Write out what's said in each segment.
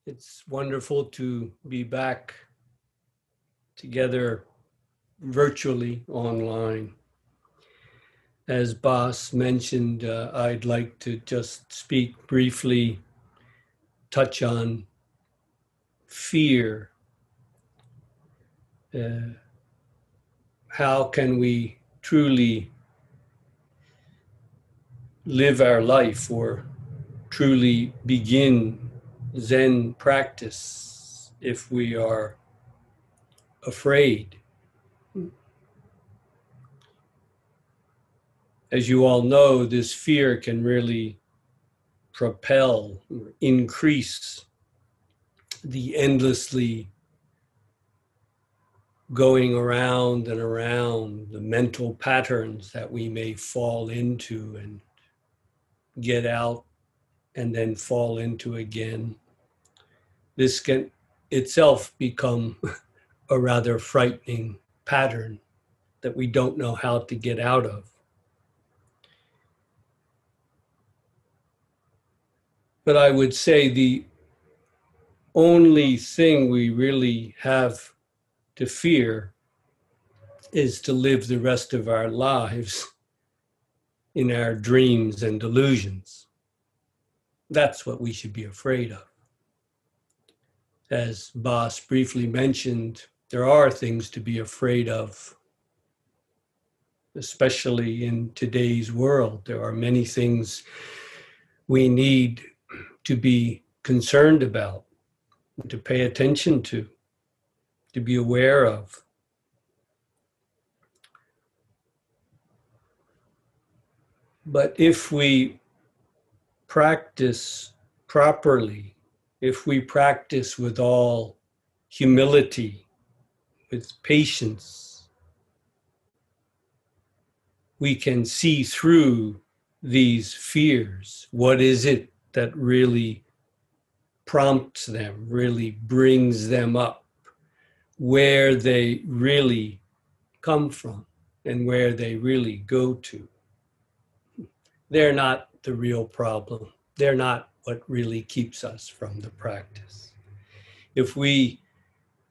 It's wonderful to be back together virtually online. As Bas mentioned, I'd like to just speak briefly, touch on fear. How can we truly live our life or truly begin Zen practice if we are afraid? As you all know, this fear can really propel or increase the endlessly going around and around the mental patterns that we may fall into and get out and then fall into again. This can itself become a rather frightening pattern that we don't know how to get out of. But I would say the only thing we really have to fear is to live the rest of our lives in our dreams and delusions. That's what we should be afraid of. As Bas briefly mentioned, there are things to be afraid of, especially in today's world. There are many things we need to be concerned about, to pay attention to be aware of. But if we practice properly, if we practice with all humility, with patience, we can see through these fears. What is it that really prompts them, really brings them up, where they really come from and where they really go to? They're not the real problem. They're not what really keeps us from the practice. If we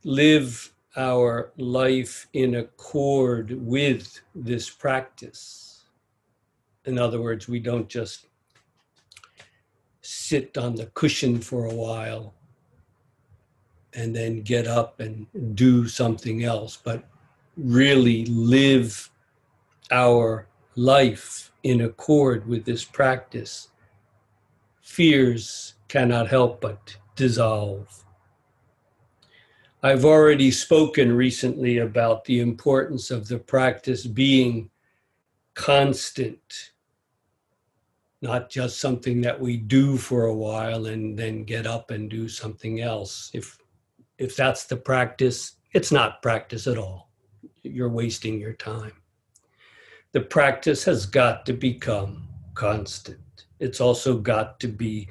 live our life in accord with this practice, in other words, we don't just sit on the cushion for a while and then get up and do something else, but really live our life in accord with this practice, fears cannot help but dissolve. I've already spoken recently about the importance of the practice being constant, not just something that we do for a while and then get up and do something else. If that's the practice, it's not practice at all. You're wasting your time. The practice has got to become constant. It's also got to be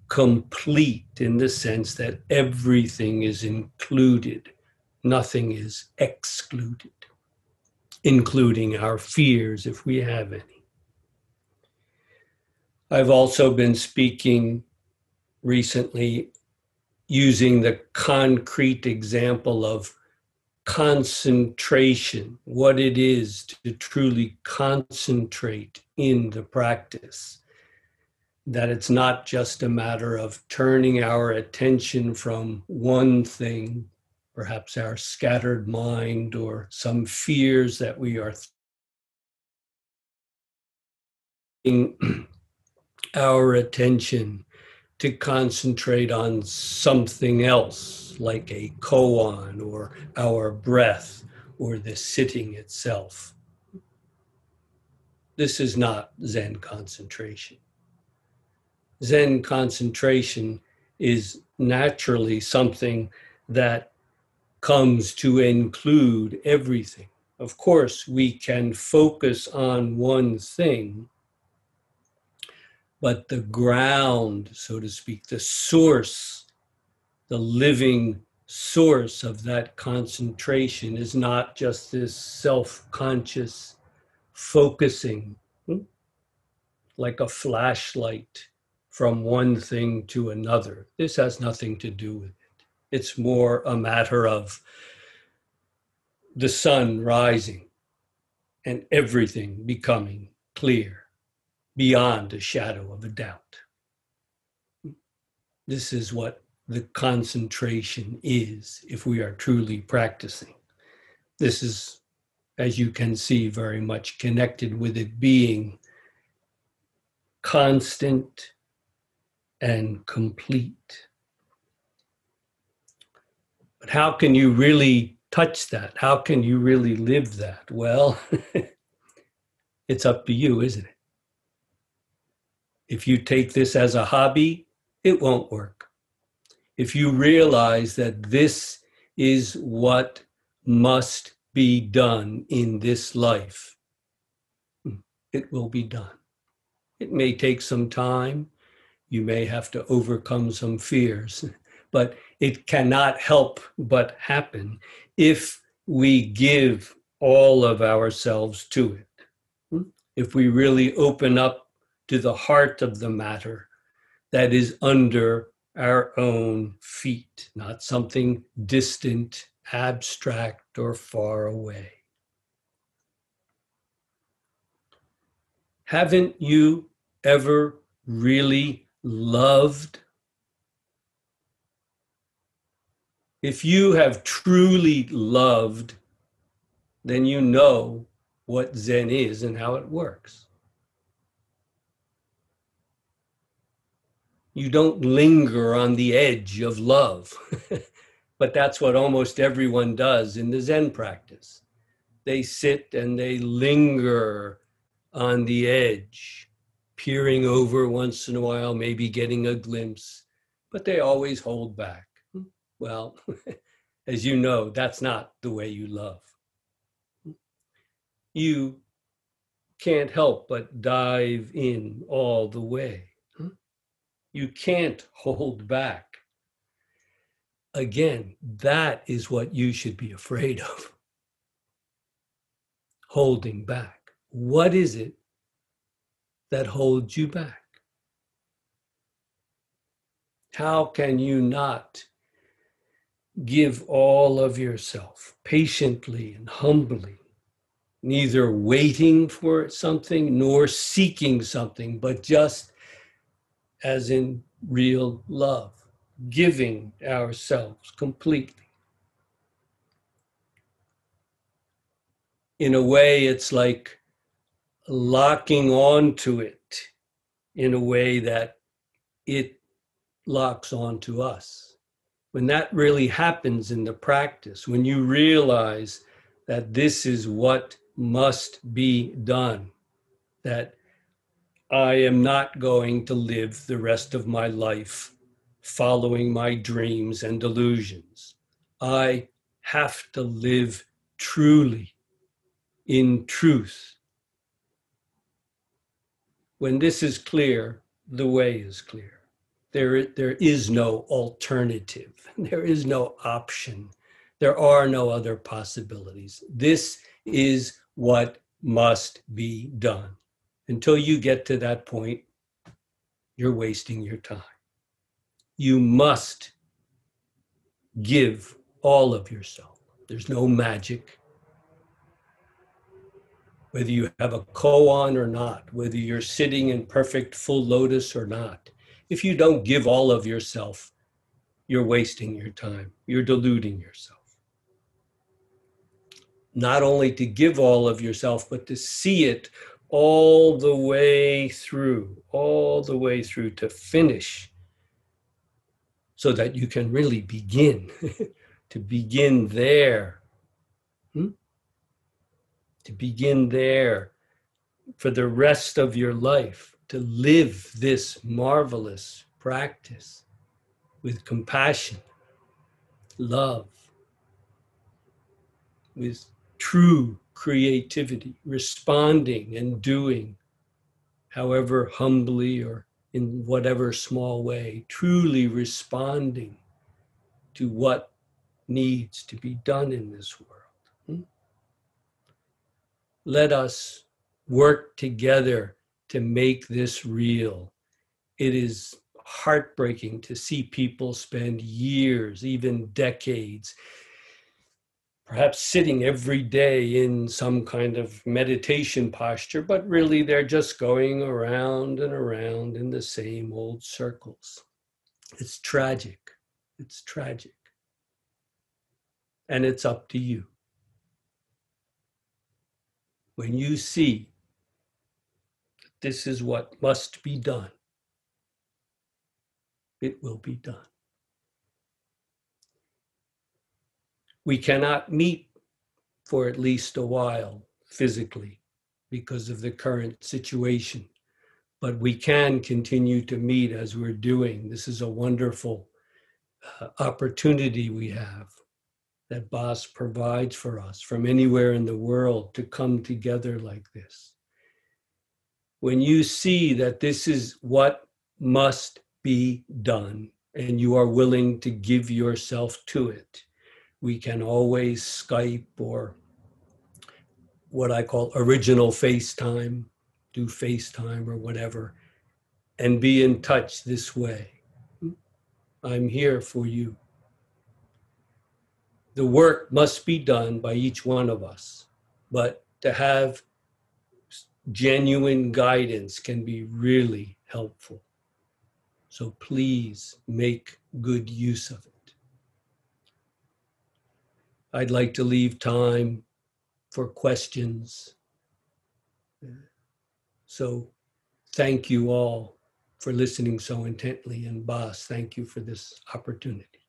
complete in the sense that everything is included. Nothing is excluded, including our fears if we have any. I've also been speaking recently using the concrete example of concentration, what it is to truly concentrate in the practice. That it's not just a matter of turning our attention from one thing, perhaps our scattered mind or some fears that we are thinking, our attention to concentrate on something else, like a koan or our breath or the sitting itself. This is not Zen concentration. Zen concentration is naturally something that comes to include everything. Of course, we can focus on one thing, but the ground, so to speak, the source, the living source of that concentration is not just this self-conscious focusing, like a flashlight from one thing to another. This has nothing to do with it. It's more a matter of the sun rising and everything becoming clear beyond a shadow of a doubt. This is what the concentration is if we are truly practicing. This is, as you can see, very much connected with it being constant and complete. But how can you really touch that? How can you really live that? Well, it's up to you, isn't it? If you take this as a hobby, it won't work. If you realize that this is what must be done in this life, it will be done. It may take some time. You may have to overcome some fears, but it cannot help but happen if we give all of ourselves to it. If we really open up to the heart of the matter that is under our own feet, not something distant, abstract, or far away. Haven't you ever really loved? If you have truly loved, then you know what Zen is and how it works. You don't linger on the edge of love, but that's what almost everyone does in the Zen practice. They sit and they linger on the edge, peering over once in a while, maybe getting a glimpse, but they always hold back. Well, as you know, that's not the way you love. You can't help but dive in all the way. You can't hold back. Again, that is what you should be afraid of. Holding back. What is it that holds you back? How can you not give all of yourself patiently and humbly, neither waiting for something nor seeking something, but just as in real love, giving ourselves completely? In a way, it's like locking onto it in a way that it locks onto us. When that really happens in the practice, when you realize that this is what must be done, that I am not going to live the rest of my life following my dreams and delusions. I have to live truly in truth. When this is clear, the way is clear. There is no alternative. There is no option. There are no other possibilities. This is what must be done. Until you get to that point, you're wasting your time. You must give all of yourself. There's no magic. Whether you have a koan or not, whether you're sitting in perfect full lotus or not, if you don't give all of yourself, you're wasting your time. You're deluding yourself. Not only to give all of yourself, but to see it all the way through to finish, so that you can really begin, to begin there. To begin there for the rest of your life, to live this marvelous practice with compassion, love, with true creativity, responding and doing, however humbly or in whatever small way, truly responding to what needs to be done in this world. Let us work together to make this real it is heartbreaking to see people spend years, even decades, perhaps sitting every day in some kind of meditation posture, but really they're just going around and around in the same old circles. It's tragic. It's tragic. And it's up to you. When you see this is what must be done, it will be done. We cannot meet for at least a while physically because of the current situation, but we can continue to meet as we're doing. This is a wonderful opportunity we have that BOS provides for us from anywhere in the world to come together like this. When you see that this is what must be done and you are willing to give yourself to it, we can always Skype or what I call original FaceTime, do FaceTime or whatever, and be in touch this way. I'm here for you. The work must be done by each one of us, but to have genuine guidance can be really helpful. So please make good use of it. I'd like to leave time for questions. So thank you all for listening so intently. And BOS, thank you for this opportunity.